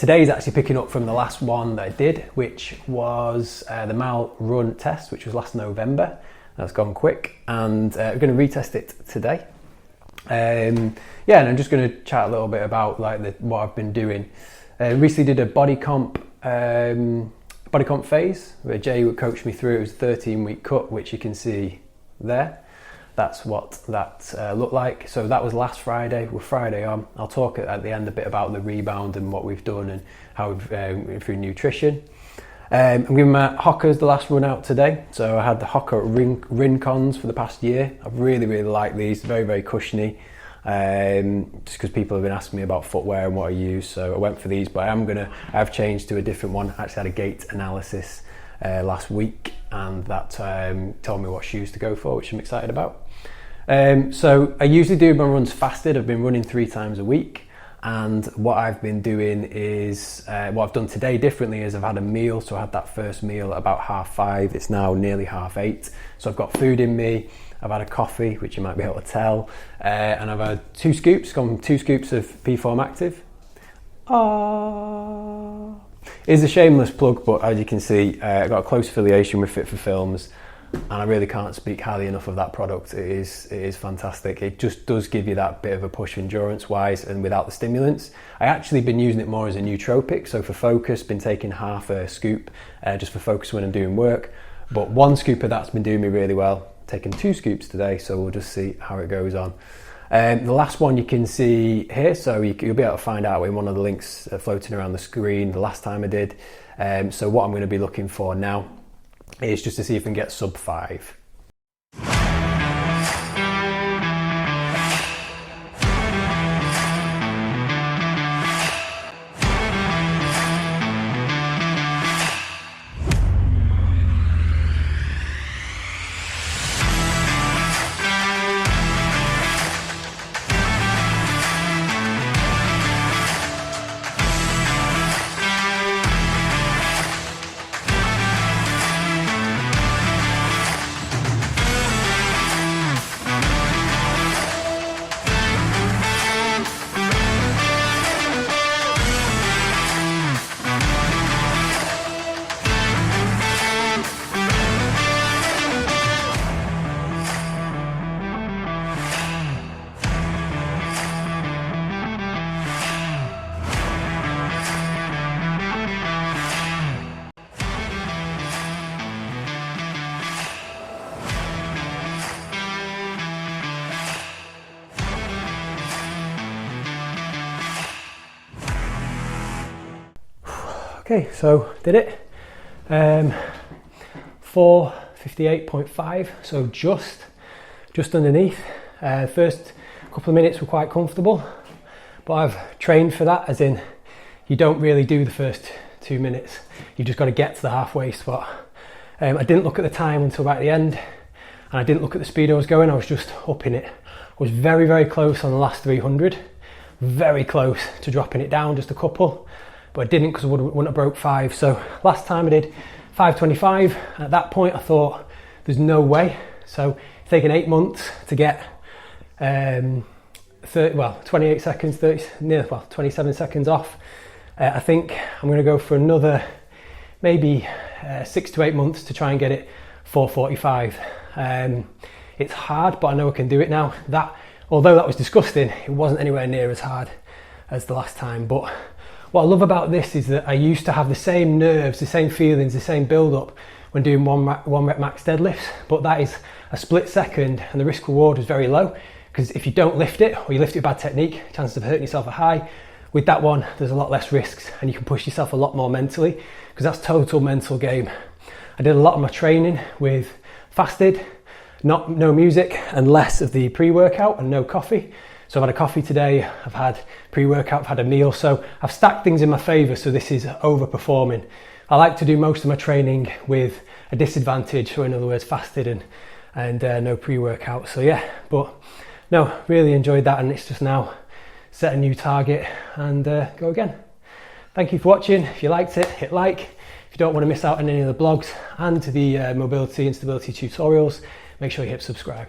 Today's actually picking up from the last one that I did, which was the mile run test, which was last November. That's gone quick, and we're going to retest it today. And I'm just going to chat a little bit about what I've been doing. Recently did a body comp phase where Jay would coach me through. It was a 13-week cut, which you can see there. That's what that looked like. So that was last Friday. We're Friday on. I'll talk at the end a bit about the rebound and what we've done and how we've went through nutrition. I'm giving my Hoka's the last run out today. So I had the Hoka Rincons for the past year. I really, really like these. Very, very cushiony. Just because people have been asking me about footwear and what I use. So I went for these, but I've changed to a different one. I actually had a gait analysis last week, and that told me what shoes to go for, which I'm excited about. So I usually do my runs fasted. I've been running 3 times a week. And what I've been doing is, what I've done today differently is I've had a meal. So I had that first meal at about 5:30. It's now nearly 8:30. So I've got food in me. I've had a coffee, which you might be able to tell. And I've had 2 scoops of P-Form Active. It's a shameless plug, but as you can see, I've got a close affiliation with Fit for Films. And I really can't speak highly enough of that product. It is fantastic. It just does give you that bit of a push endurance wise and without the stimulants. I actually been using it more as a nootropic. So for focus, been taking half a scoop just for focus when I'm doing work. But 1 scoop of that's been doing me really well. Taking 2 scoops today, so we'll just see how it goes on. The last one you can see here, so you'll be able to find out in one of the links floating around the screen the last time I did. So what I'm going to be looking for now is just to see if we can get sub 5. Okay, so did it. 4:58.5, so just underneath. First couple of minutes were quite comfortable, but I've trained for that, as in you don't really do the first 2 minutes. You just got to get to the halfway spot. I didn't look at the time until right at the end, and I didn't look at the speed I was going. I was just upping it. I was very, very close on the last 300, very close to dropping it down just a couple. But I didn't, because I wouldn't have broke 5. So last time I did 5:25. At that point I thought there's no way. So it's taken 8 months to get 28 seconds, 27 seconds off. I think I'm going to go for another maybe 6 to 8 months to try and get it 4:45. It's hard, but I know I can do it now. Although that was disgusting, it wasn't anywhere near as hard as the last time. But what I love about this is that I used to have the same nerves, the same feelings, the same build-up when doing one rep max deadlifts, but that is a split second, and the risk reward is very low, because if you don't lift it, or you lift it with bad technique, chances of hurting yourself are high. With that one, there's a lot less risks, and you can push yourself a lot more mentally, because that's total mental game. I did a lot of my training with fasted, no music, and less of the pre-workout and no coffee. So I've had a coffee today, I've had pre-workout, I've had a meal, so I've stacked things in my favour, so this is overperforming. I like to do most of my training with a disadvantage, so in other words fasted and no pre-workout. So yeah, but no, really enjoyed that, and it's just now set a new target and go again. Thank you for watching. If you liked it, hit like. If you don't want to miss out on any of the blogs and the mobility and stability tutorials, make sure you hit subscribe.